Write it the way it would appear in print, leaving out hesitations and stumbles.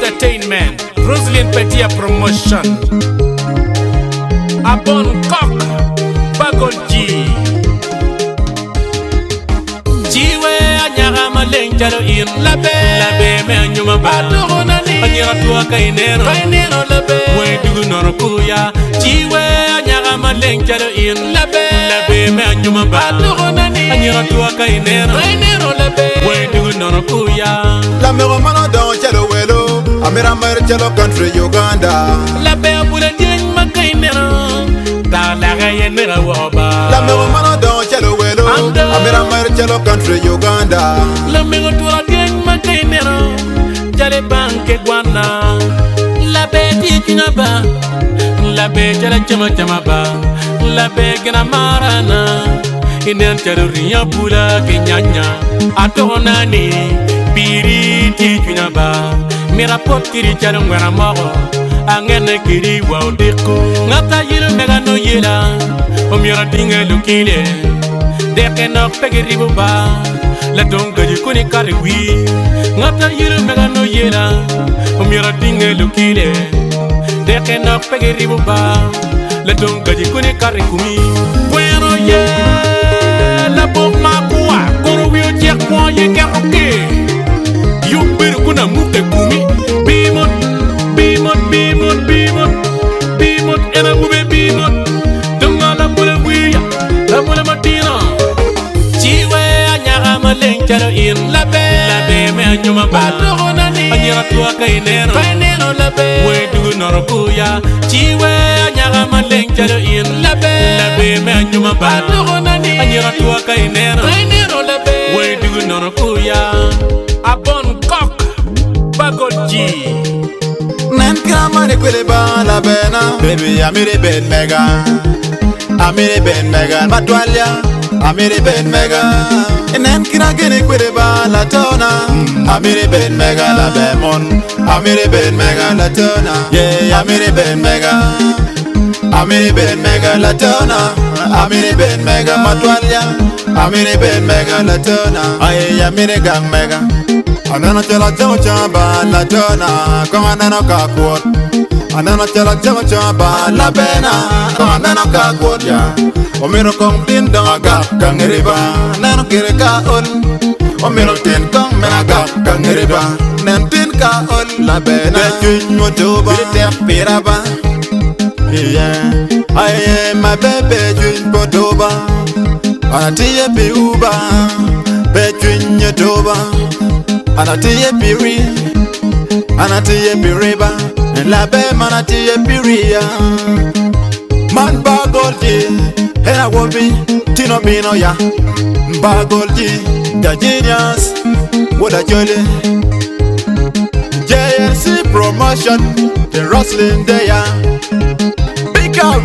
Entertainment, Roselyne Petia Promotion, Abon Cock, Bagolji, Jiwe Anyara Maleng Jalo in Labe me Anyuma Badonani, Anyara Tua Kainero, Labe, Wedu Norokuya, Jiwe Anyara Maleng Jalo in Labe me Anyuma Badonani, Anyara Tua Kainero, Labe, Wedu Norokuya, La Meromana dans Chelo Welo, Amiramer Chelo Country Uganda. La Bea Buladin Makainero, La Rayanera Waba, La Meromana dans Chelo Welo, Amiramer Chelo Country Uganda. La Megotura Gang Makainero, Jale Banke Guana, La Bea Tinaba, La Bea Jala Chamaba, La Bea Ganamarana, Indian Charuria Pula Kenyanya, Atonani. Biri Tinaba, Mirapot Kiri Chalamara Moro, Angana Kiri Waldeko, Nata Yil Megano Yela, Omira Dinga Lukile, Dekeno Pegiriba, La Donga Yukuni Kariwi, Nata Yil Megano Yela, Omira Dinga Lukile, Dekeno Pegiriba, La Donga Yukuni Karikumi, Bueno Ye, La Boma Pua, Koro Jackwa Yakaroke. Kuna muke kumi bimot ena bube bimot dunga la bule wiya la bule matina chiwe anyara maleng charo in labe me anyuma badonani anyara tua kainero wedu norokuya chiwe anyara maleng charo in labe me anyuma badonani anyara tua kainero wedu norokuya Abon Cock Bagolji Nanka mani kwele ba la bena Baby amiri ben mega Amiri ben mega Matwalia Amiri ben mega Nankina gini kwele ba la tona Amiri ben mega la bemon Amiri ben mega la tona Yeah amiri ben mega Amiri ben mega la tona Amiri ben mega Matwalia Amiri ben mega la tona Aye amiri gang mega Anana chela chamba la tona Kama nana kakwot Anana chela chamba la bena Kama nana kakwot ya Omiro kong tin dong agap kangeriba Nano kire ka ol Omiro tin kong menagap kangeriba Nentin ka ol la bena Bechuin motoba Biditer piraba Yeah Aye my baby chuin potoba Anatiye piuba Bechuin yotoba Anatiye piri Anatiye piriba Labe manatiye piria Man bagolji Hena wobi Tino bino ya Bagolji The genius Woda jolly JNC promotion The Roselyne there Big up